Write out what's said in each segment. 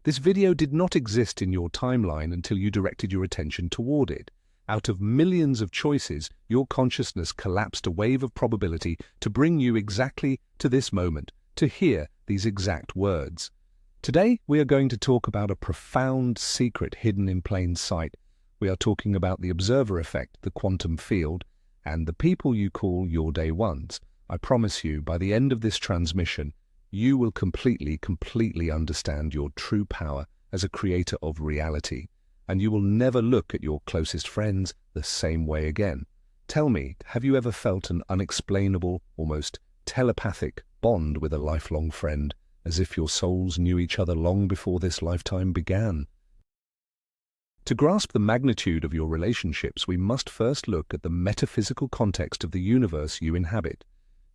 This video did not exist in your timeline until you directed your attention toward it. Out of millions of choices, your consciousness collapsed a wave of probability to bring you exactly to this moment, to hear these exact words. Today, we are going to talk about a profound secret hidden in plain sight. We are talking about the observer effect, the quantum field, and the people you call your day ones. I promise you, by the end of this transmission, you will completely understand your true power as a creator of reality, and you will never look at your closest friends the same way again. Tell me, have you ever felt an unexplainable, almost telepathic bond with a lifelong friend, as if your souls knew each other long before this lifetime began? To grasp the magnitude of your relationships, we must first look at the metaphysical context of the universe you inhabit.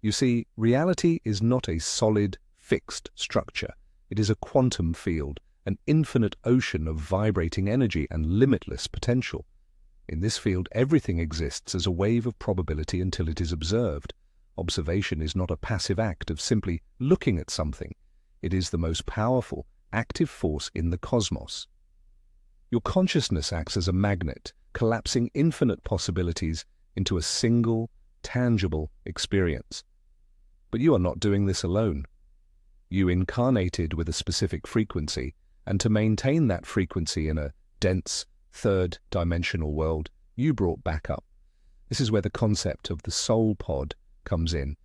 You see, reality is not a solid, fixed structure. It is a quantum field, an infinite ocean of vibrating energy and limitless potential. In this field, everything exists as a wave of probability until it is observed. Observation is not a passive act of simply looking at something. It is the most powerful, active force in the cosmos. Your consciousness acts as a magnet, collapsing infinite possibilities into a single, tangible experience. But you are not doing this alone. You incarnated with a specific frequency, and to maintain that frequency in a dense, third-dimensional world, you brought backup. This is where the concept of the soul pod comes in.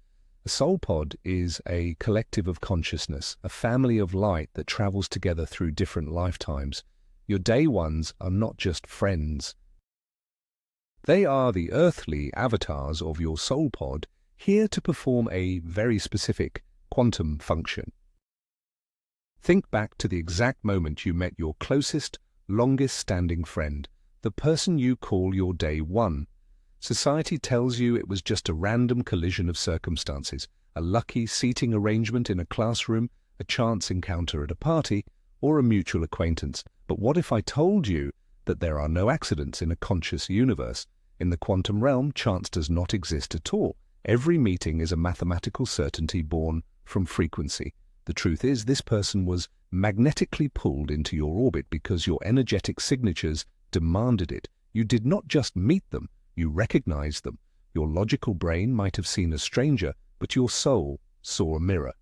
A soul pod is a collective of consciousness, a family of light that travels together through different lifetimes. Your day ones are not just friends. They are the earthly avatars of your soul pod, here to perform a very specific quantum function. Think back to the exact moment you met your closest, longest-standing friend, the person you call your day one. Society tells you it was just a random collision of circumstances, a lucky seating arrangement in a classroom, a chance encounter at a party, or a mutual acquaintance. But what if I told you that there are no accidents in a conscious universe? In the quantum realm, chance does not exist at all. Every meeting is a mathematical certainty born from frequency. The truth is, this person was magnetically pulled into your orbit because your energetic signatures demanded it. You did not just meet them, you recognized them. Your logical brain might have seen a stranger, but your soul saw a mirror.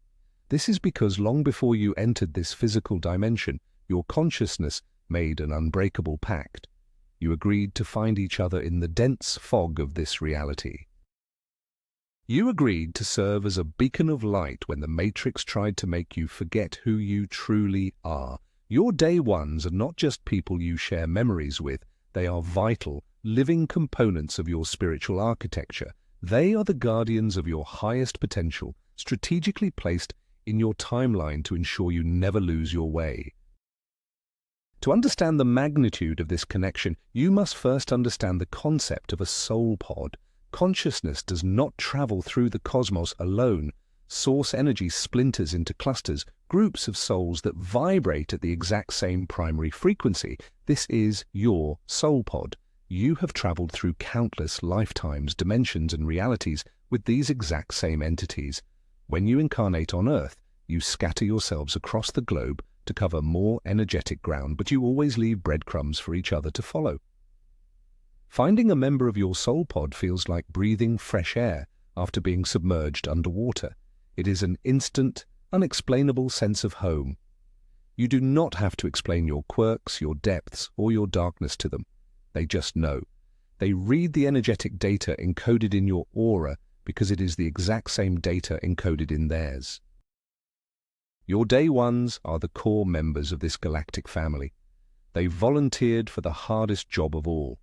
This is because long before you entered this physical dimension, your consciousness made an unbreakable pact. You agreed to find each other in the dense fog of this reality. You agreed to serve as a beacon of light when the Matrix tried to make you forget who you truly are. Your day ones are not just people you share memories with. They are vital, living components of your spiritual architecture. They are the guardians of your highest potential, strategically placed in your timeline to ensure you never lose your way. To understand the magnitude of this connection, you must first understand the concept of a soul pod. Consciousness does not travel through the cosmos alone. Source energy splinters into clusters, groups of souls that vibrate at the exact same primary frequency. This is your soul pod. You have traveled through countless lifetimes, dimensions, and realities with these exact same entities. When you incarnate on Earth, you scatter yourselves across the globe to cover more energetic ground, but you always leave breadcrumbs for each other to follow. Finding a member of your soul pod feels like breathing fresh air after being submerged underwater. It is an instant, unexplainable sense of home. You do not have to explain your quirks, your depths, or your darkness to them. They just know. They read the energetic data encoded in your aura because it is the exact same data encoded in theirs. Your day ones are the core members of this galactic family. They volunteered for the hardest job of all.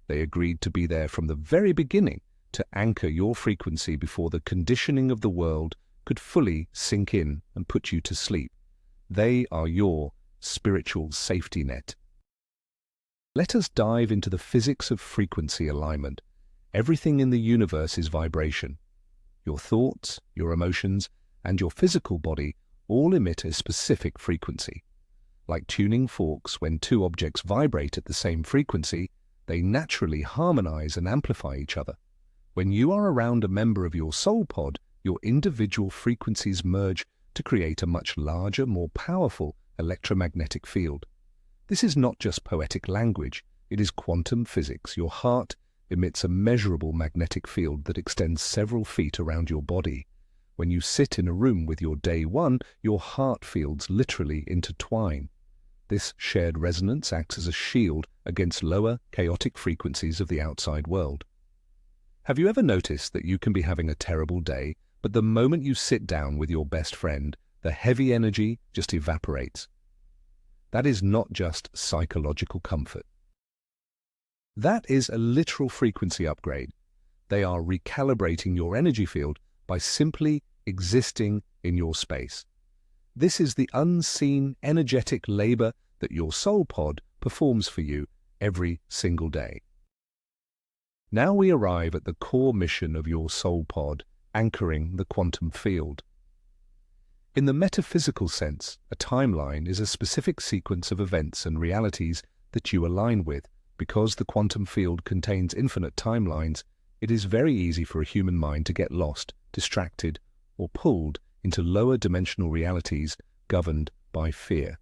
They agreed to be there from the very beginning to anchor your frequency before the conditioning of the world could fully sink in and put you to sleep. They are your spiritual safety net. Let us dive into the physics of frequency alignment. Everything in the universe is vibration. Your thoughts, your emotions, and your physical body all emit a specific frequency. Like tuning forks, when two objects vibrate at the same frequency, they naturally harmonize and amplify each other. When you are around a member of your soul pod, your individual frequencies merge to create a much larger, more powerful, electromagnetic field. This is not just poetic language, it is quantum physics. Your heart emits a measurable magnetic field that extends several feet around your body. When you sit in a room with your day one, your heart fields literally intertwine. This shared resonance acts as a shield against lower, chaotic frequencies of the outside world. Have you ever noticed that you can be having a terrible day, but the moment you sit down with your best friend, the heavy energy just evaporates? That is not just psychological comfort. That is a literal frequency upgrade. They are recalibrating your energy field by simply existing in your space. This is the unseen energetic labor that your soul pod performs for you every single day. Now we arrive at the core mission of your soul pod, anchoring the quantum field. In the metaphysical sense, a timeline is a specific sequence of events and realities that you align with. Because the quantum field contains infinite timelines, it is very easy for a human mind to get lost, distracted, or pulled into lower dimensional realities governed by fear.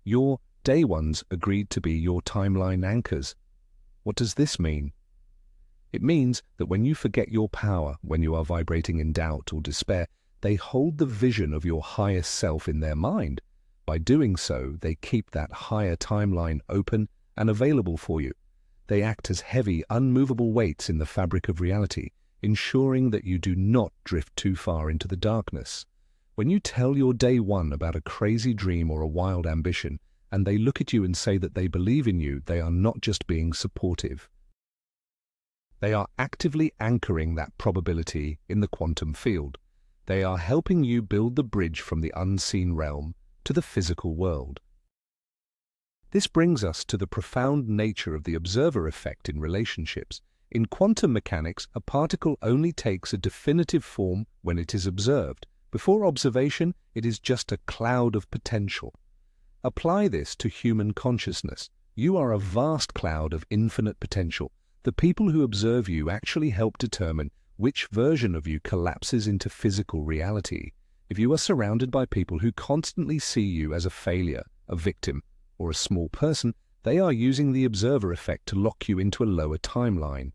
Your day ones agreed to be your timeline anchors. What does this mean? It means that when you forget your power, when you are vibrating in doubt or despair, they hold the vision of your highest self in their mind. By doing so, they keep that higher timeline open and available for you. They act as heavy, unmovable weights in the fabric of reality, ensuring that you do not drift too far into the darkness. When you tell your day one about a crazy dream or a wild ambition, and they look at you and say that they believe in you, they are not just being supportive. They are actively anchoring that probability in the quantum field. They are helping you build the bridge from the unseen realm to the physical world. This brings us to the profound nature of the observer effect in relationships. In quantum mechanics, a particle only takes a definitive form when it is observed. Before observation, it is just a cloud of potential. Apply this to human consciousness. You are a vast cloud of infinite potential. The people who observe you actually help determine which version of you collapses into physical reality. If you are surrounded by people who constantly see you as a failure, a victim, or a small person, they are using the observer effect to lock you into a lower timeline.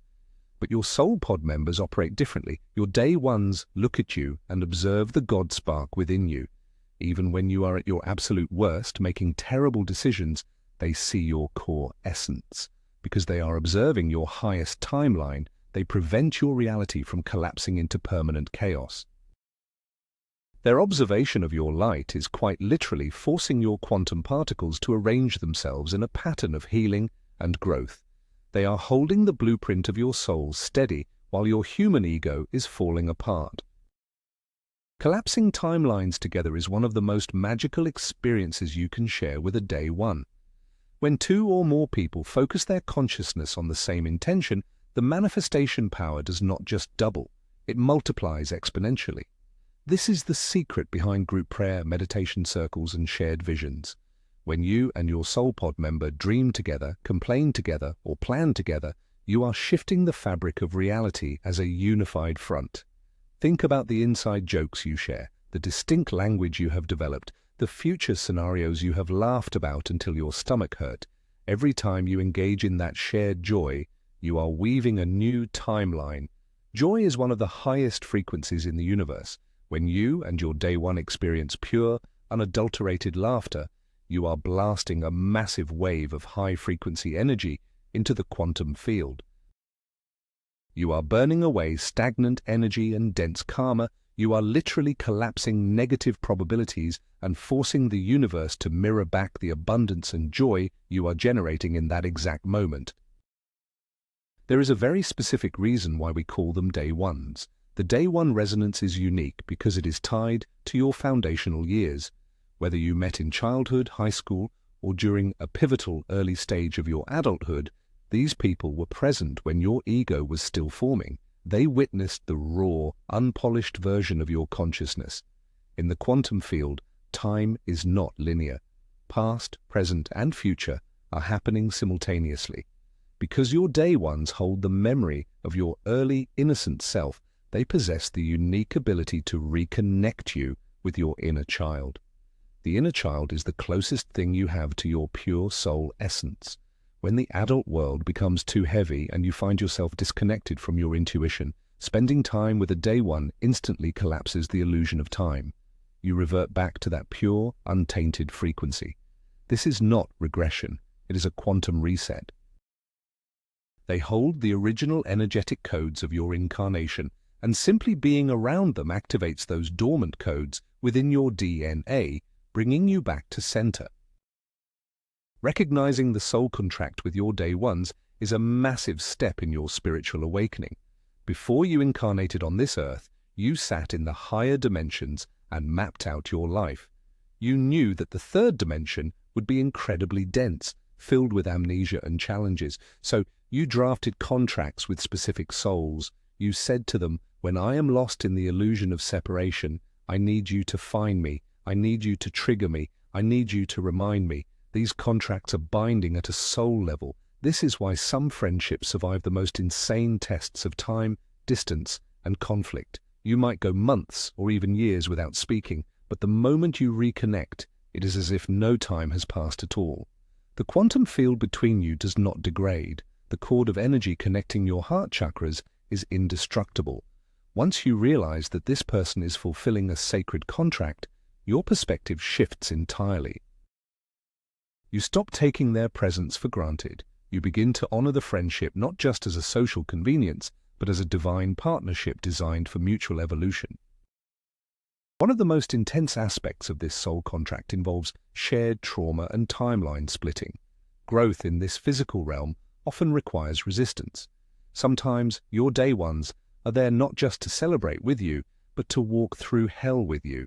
But your soul pod members operate differently. Your day ones look at you and observe the God spark within you. Even when you are at your absolute worst, making terrible decisions, they see your core essence. Because they are observing your highest timeline, they prevent your reality from collapsing into permanent chaos. Their observation of your light is quite literally forcing your quantum particles to arrange themselves in a pattern of healing and growth. They are holding the blueprint of your soul steady while your human ego is falling apart. Collapsing timelines together is one of the most magical experiences you can share with a day one. When two or more people focus their consciousness on the same intention, the manifestation power does not just double, it multiplies exponentially. This is the secret behind group prayer, meditation circles, and shared visions. When you and your soul pod member dream together, complain together, or plan together, you are shifting the fabric of reality as a unified front. Think about the inside jokes you share, the distinct language you have developed, the future scenarios you have laughed about until your stomach hurt. Every time you engage in that shared joy, you are weaving a new timeline. Joy is one of the highest frequencies in the universe. When you and your day one experience pure, unadulterated laughter, you are blasting a massive wave of high-frequency energy into the quantum field. You are burning away stagnant energy and dense karma. You are literally collapsing negative probabilities and forcing the universe to mirror back the abundance and joy you are generating in that exact moment. There is a very specific reason why we call them day ones. The day one resonance is unique because it is tied to your foundational years. Whether you met in childhood, high school, or during a pivotal early stage of your adulthood, these people were present when your ego was still forming. They witnessed the raw, unpolished version of your consciousness. In the quantum field, time is not linear. Past, present, and future are happening simultaneously. Because your day ones hold the memory of your early, innocent self, they possess the unique ability to reconnect you with your inner child. The inner child is the closest thing you have to your pure soul essence. When the adult world becomes too heavy and you find yourself disconnected from your intuition, spending time with a day one instantly collapses the illusion of time. You revert back to that pure, untainted frequency. This is not regression, it is a quantum reset. They hold the original energetic codes of your incarnation, and simply being around them activates those dormant codes within your DNA, bringing you back to center. Recognizing the soul contract with your day ones is a massive step in your spiritual awakening. Before you incarnated on this earth, you sat in the higher dimensions and mapped out your life. You knew that the third dimension would be incredibly dense, filled with amnesia and challenges, so you drafted contracts with specific souls. You said to them, "When I am lost in the illusion of separation, I need you to find me, I need you to trigger me, I need you to remind me." These contracts are binding at a soul level. This is why some friendships survive the most insane tests of time, distance, and conflict. You might go months or even years without speaking, but the moment you reconnect, it is as if no time has passed at all. The quantum field between you does not degrade. The cord of energy connecting your heart chakras is indestructible. Once you realize that this person is fulfilling a sacred contract, your perspective shifts entirely. You stop taking their presence for granted. You begin to honor the friendship not just as a social convenience, but as a divine partnership designed for mutual evolution. One of the most intense aspects of this soul contract involves shared trauma and timeline splitting. Growth in this physical realm often requires resistance. Sometimes your day ones are there not just to celebrate with you, but to walk through hell with you.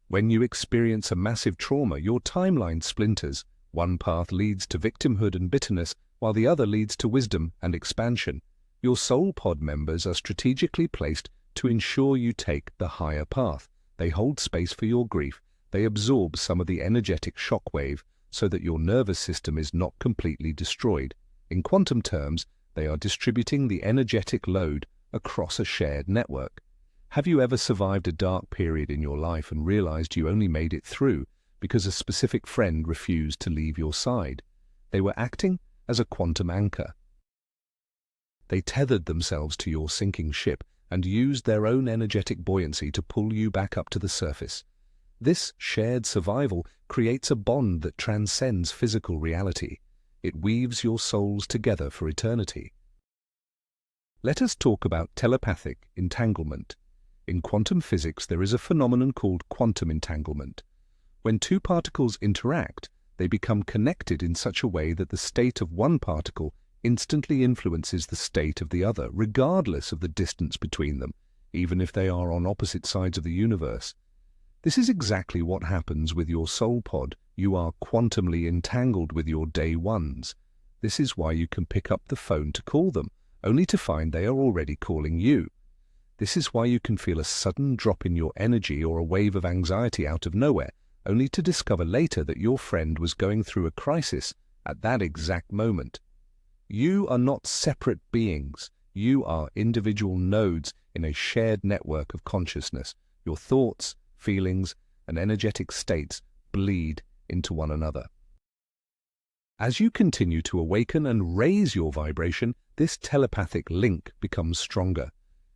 When you experience a massive trauma, your timeline splinters. One path leads to victimhood and bitterness, while the other leads to wisdom and expansion. Your soul pod members are strategically placed to ensure you take the higher path. They hold space for your grief. They absorb some of the energetic shockwave so that your nervous system is not completely destroyed. In quantum terms, they are distributing the energetic load across a shared network. Have you ever survived a dark period in your life and realized you only made it through because a specific friend refused to leave your side? They were acting as a quantum anchor. They tethered themselves to your sinking ship and used their own energetic buoyancy to pull you back up to the surface. This shared survival creates a bond that transcends physical reality. It weaves your souls together for eternity. Let us talk about telepathic entanglement. In quantum physics, there is a phenomenon called quantum entanglement. When two particles interact, they become connected in such a way that the state of one particle instantly influences the state of the other, regardless of the distance between them, even if they are on opposite sides of the universe. This is exactly what happens with your soul pod. You are quantumly entangled with your day ones. This is why you can pick up the phone to call them, only to find they are already calling you. This is why you can feel a sudden drop in your energy or a wave of anxiety out of nowhere, only to discover later that your friend was going through a crisis at that exact moment. You are not separate beings. You are individual nodes in a shared network of consciousness. Your thoughts, feelings, and energetic states bleed into one another. As you continue to awaken and raise your vibration, this telepathic link becomes stronger.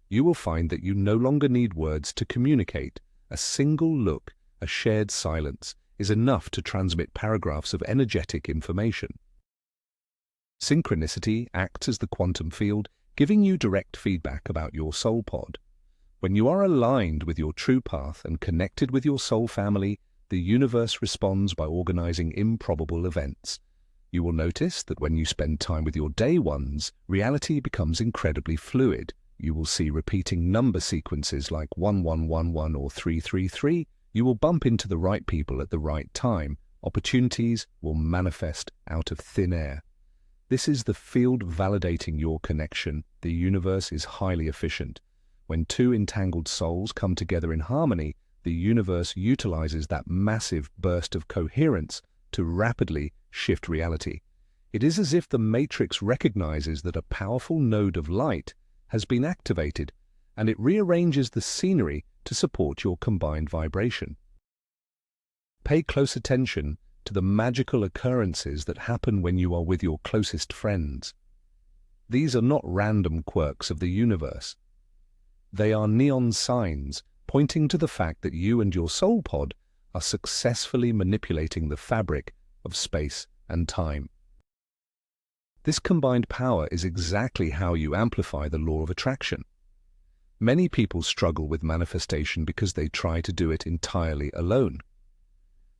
You will find that you no longer need words to communicate. A single look, a shared silence, is enough to transmit paragraphs of energetic information. Synchronicity acts as the quantum field, giving you direct feedback about your soul pod. When you are aligned with your true path and connected with your soul family, the universe responds by organizing improbable events. You will notice that when you spend time with your day ones, reality becomes incredibly fluid. You will see repeating number sequences like 1111 or 333. You will bump into the right people at the right time. Opportunities will manifest out of thin air. This is the field validating your connection. The universe is highly efficient. When two entangled souls come together in harmony, the universe utilizes that massive burst of coherence to rapidly shift reality. It is as if the matrix recognizes that a powerful node of light has been activated, and it rearranges the scenery to support your combined vibration. Pay close attention to the magical occurrences that happen when you are with your closest friends. These are not random quirks of the universe. They are neon signs pointing to the fact that you and your soul pod are successfully manipulating the fabric of space and time. This combined power is exactly how you amplify the law of attraction. Many people struggle with manifestation because they try to do it entirely alone.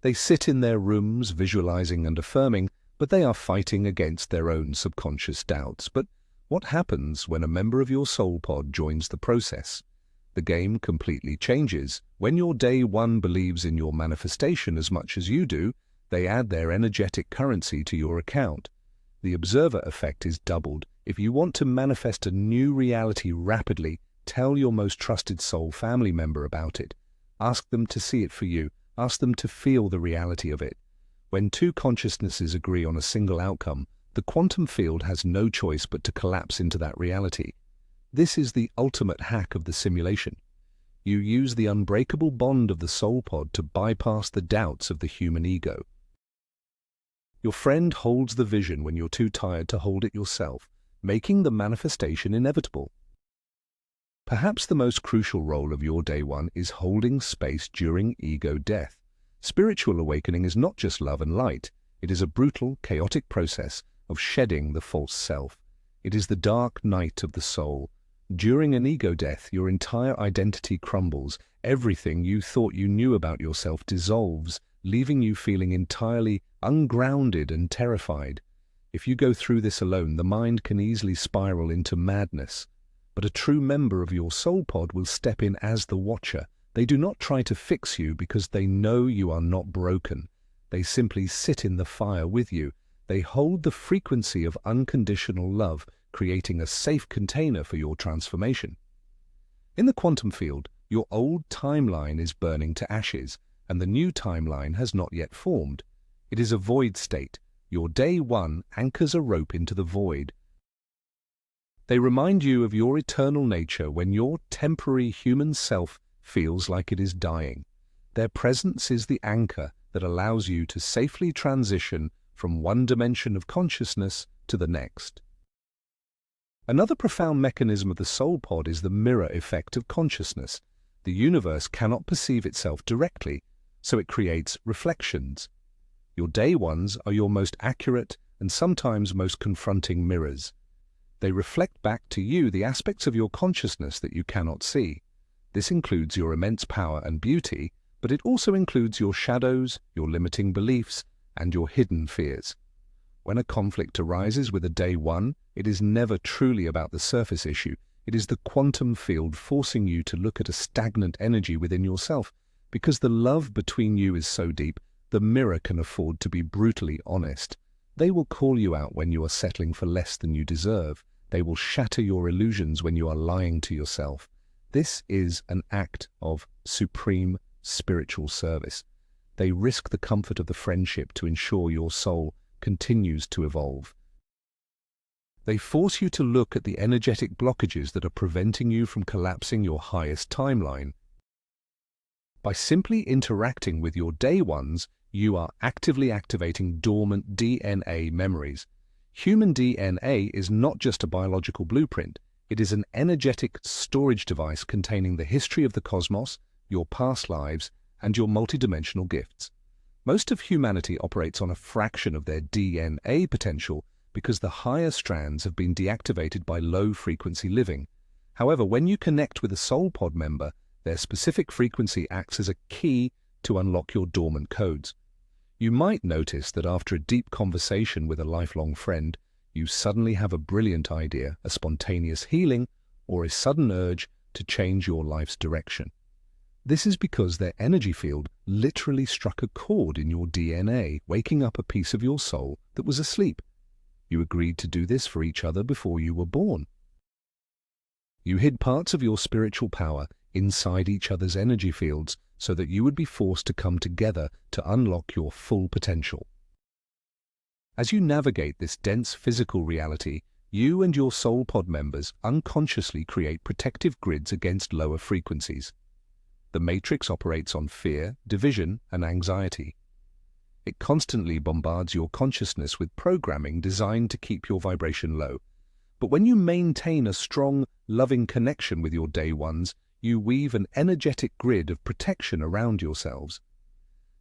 They sit in their rooms visualizing and affirming, but they are fighting against their own subconscious doubts. But what happens when a member of your soul pod joins the process? The game completely changes. When your day one believes in your manifestation as much as you do, they add their energetic currency to your account. The observer effect is doubled. If you want to manifest a new reality rapidly, tell your most trusted soul family member about it. Ask them to see it for you. Ask them to feel the reality of it. When two consciousnesses agree on a single outcome, the quantum field has no choice but to collapse into that reality. This is the ultimate hack of the simulation. You use the unbreakable bond of the soul pod to bypass the doubts of the human ego. Your friend holds the vision when you're too tired to hold it yourself, making the manifestation inevitable. Perhaps the most crucial role of your day one is holding space during ego death. Spiritual awakening is not just love and light. It is a brutal, chaotic process of shedding the false self. It is the dark night of the soul. During an ego death, your entire identity crumbles. Everything you thought you knew about yourself dissolves, leaving you feeling entirely ungrounded and terrified. If you go through this alone, the mind can easily spiral into madness. But a true member of your soul pod will step in as the watcher. They do not try to fix you because they know you are not broken. They simply sit in the fire with you. They hold the frequency of unconditional love, creating a safe container for your transformation. In the quantum field, your old timeline is burning to ashes, and the new timeline has not yet formed. It is a void state. Your day one anchors a rope into the void. They remind you of your eternal nature when your temporary human self feels like it is dying. Their presence is the anchor that allows you to safely transition from one dimension of consciousness to the next. Another profound mechanism of the soul pod is the mirror effect of consciousness. The universe cannot perceive itself directly, so it creates reflections. Your day ones are your most accurate and sometimes most confronting mirrors. They reflect back to you the aspects of your consciousness that you cannot see. This includes your immense power and beauty, but it also includes your shadows, your limiting beliefs, and your hidden fears. When a conflict arises with a day one, it is never truly about the surface issue. It is the quantum field forcing you to look at a stagnant energy within yourself. Because the love between you is so deep, the mirror can afford to be brutally honest. They will call you out when you are settling for less than you deserve. They will shatter your illusions when you are lying to yourself. This is an act of supreme spiritual service. They risk the comfort of the friendship to ensure your soul continues to evolve. They force you to look at the energetic blockages that are preventing you from collapsing your highest timeline. By simply interacting with your day ones, you are actively activating dormant DNA memories. Human DNA is not just a biological blueprint. It is an energetic storage device containing the history of the cosmos, your past lives, and your multidimensional gifts. Most of humanity operates on a fraction of their DNA potential because the higher strands have been deactivated by low-frequency living. However, when you connect with a soul pod member, their specific frequency acts as a key to unlock your dormant codes. You might notice that after a deep conversation with a lifelong friend, you suddenly have a brilliant idea, a spontaneous healing, or a sudden urge to change your life's direction. This is because their energy field literally struck a chord in your DNA, waking up a piece of your soul that was asleep. You agreed to do this for each other before you were born. You hid parts of your spiritual power inside each other's energy fields so that you would be forced to come together to unlock your full potential. As you navigate this dense physical reality, you and your soul pod members unconsciously create protective grids against lower frequencies. The matrix operates on fear, division, and anxiety. It constantly bombards your consciousness with programming designed to keep your vibration low. But when you maintain a strong, loving connection with your day ones, you weave an energetic grid of protection around yourselves.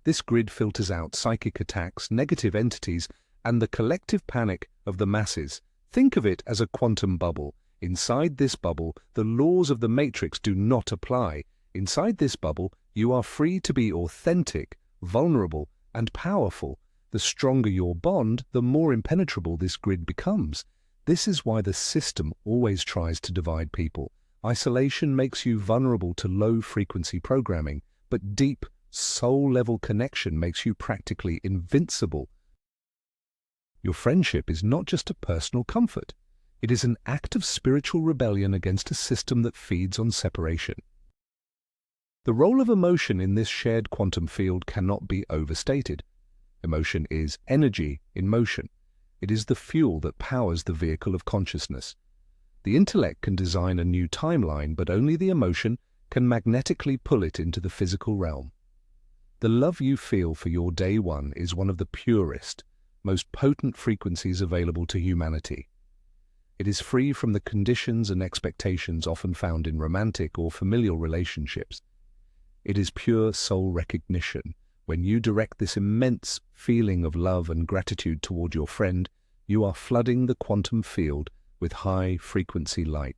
This grid filters out psychic attacks, negative entities, and the collective panic of the masses. Think of it as a quantum bubble. Inside this bubble, the laws of the matrix do not apply. Inside this bubble, you are free to be authentic, vulnerable, and powerful. The stronger your bond, the more impenetrable this grid becomes. This is why the system always tries to divide people. Isolation makes you vulnerable to low-frequency programming, but deep, soul-level connection makes you practically invincible. Your friendship is not just a personal comfort. It is an act of spiritual rebellion against a system that feeds on separation. The role of emotion in this shared quantum field cannot be overstated. Emotion is energy in motion. It is the fuel that powers the vehicle of consciousness. The intellect can design a new timeline, but only the emotion can magnetically pull it into the physical realm. The love you feel for your day one is one of the purest, most potent frequencies available to humanity. It is free from the conditions and expectations often found in romantic or familial relationships. It is pure soul recognition. When you direct this immense feeling of love and gratitude toward your friend, you are flooding the quantum field with high-frequency light.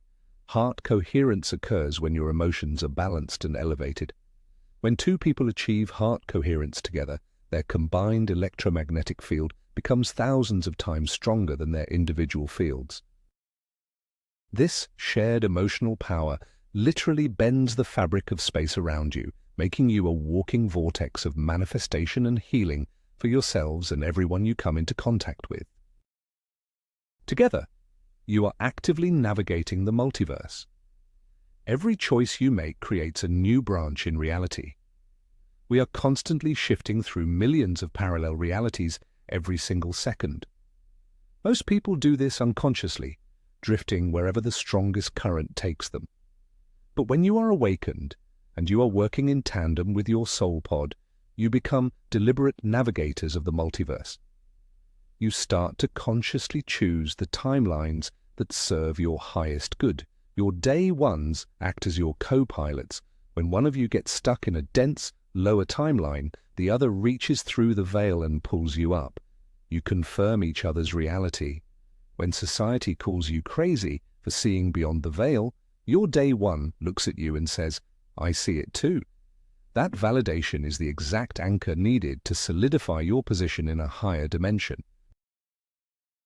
Heart coherence occurs when your emotions are balanced and elevated. When two people achieve heart coherence together, their combined electromagnetic field becomes thousands of times stronger than their individual fields. This shared emotional power literally bends the fabric of space around you, making you a walking vortex of manifestation and healing for yourselves and everyone you come into contact with. Together, you are actively navigating the multiverse. Every choice you make creates a new branch in reality. We are constantly shifting through millions of parallel realities every single second. Most people do this unconsciously, drifting wherever the strongest current takes them. But when you are awakened, and you are working in tandem with your soul pod, you become deliberate navigators of the multiverse. You start to consciously choose the timelines that serve your highest good. Your day ones act as your co-pilots. When one of you gets stuck in a dense, lower timeline, the other reaches through the veil and pulls you up. You confirm each other's reality. When society calls you crazy for seeing beyond the veil, your day one looks at you and says, "I see it too." That validation is the exact anchor needed to solidify your position in a higher dimension.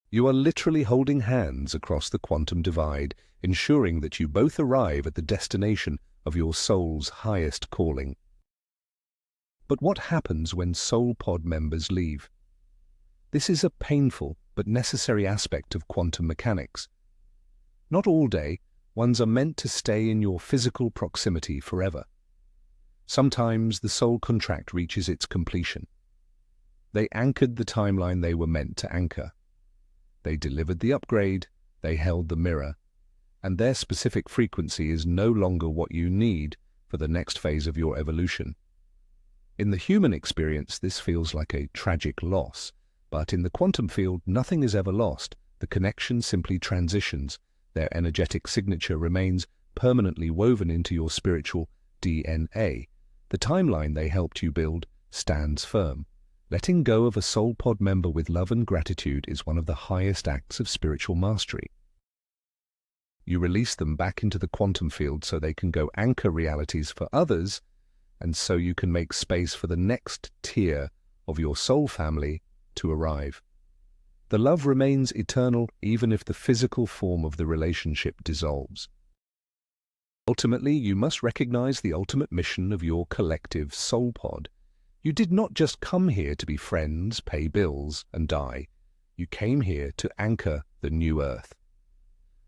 You are literally holding hands across the quantum divide, ensuring that you both arrive at the destination of your soul's highest calling. But what happens when soul pod members leave? This is a painful but necessary aspect of quantum mechanics. Not all day ones are meant to stay in your physical proximity forever. Sometimes the soul contract reaches its completion. They anchored the timeline they were meant to anchor. They delivered the upgrade, they held the mirror, and their specific frequency is no longer what you need for the next phase of your evolution. In the human experience, this feels like a tragic loss, but in the quantum field, nothing is ever lost. The connection simply transitions. Their energetic signature remains permanently woven into your spiritual DNA. The timeline they helped you build stands firm. Letting go of a soul pod member with love and gratitude is one of the highest acts of spiritual mastery. You release them back into the quantum field so they can go anchor realities for others, and so you can make space for the next tier of your soul family to arrive. The love remains eternal even if the physical form of the relationship dissolves. Ultimately, you must recognize the ultimate mission of your collective soul pod. You did not just come here to be friends, pay bills, and die. You came here to anchor the new Earth.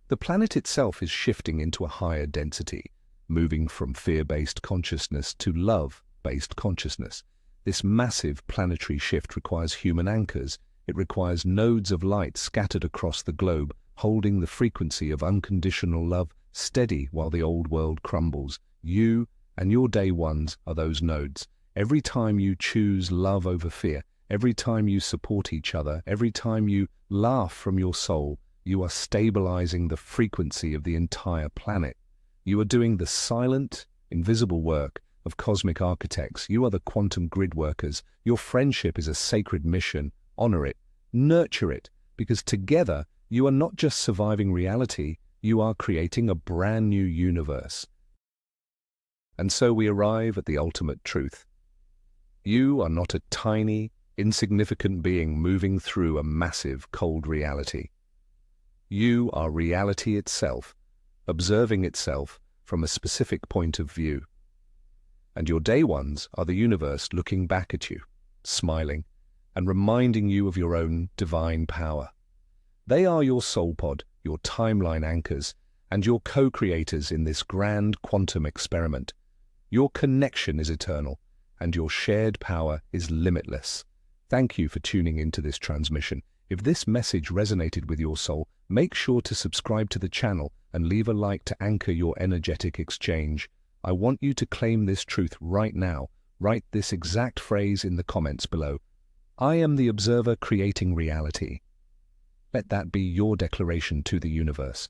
The planet itself is shifting into a higher density, moving from fear-based consciousness to love-based consciousness. This massive planetary shift requires human anchors. It requires nodes of light scattered across the globe, holding the frequency of unconditional love steady while the old world crumbles. You And your day ones are those nodes. Every time you choose love over fear, every time you support each other, every time you laugh from your soul, you are stabilizing the frequency of the entire planet. You are doing the silent, invisible work of cosmic architects. You are the quantum grid workers. Your friendship is a sacred mission. Honor it, nurture it, because together you are not just surviving reality, you are creating a brand new universe. And so we arrive at the ultimate truth. You are not a tiny, insignificant being moving through a massive, cold reality. You are reality itself, observing itself from a specific point of view. And your day ones are the universe looking back at you, smiling, and reminding you of your own divine power. They are your soul pod, your timeline anchors, and your co-creators in this grand quantum experiment. Your connection is eternal, and your shared power is limitless. Thank you for tuning into this transmission. If this message resonated with your soul, make sure to subscribe to the channel and leave a like to anchor your energetic exchange. I want you to claim this truth right now. Write this exact phrase in the comments below. I am the observer creating reality. Let that be your declaration to the universe.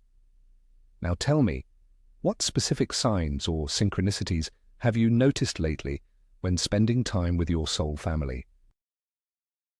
Now tell me, what specific signs or synchronicities have you noticed lately when spending time with your soul family?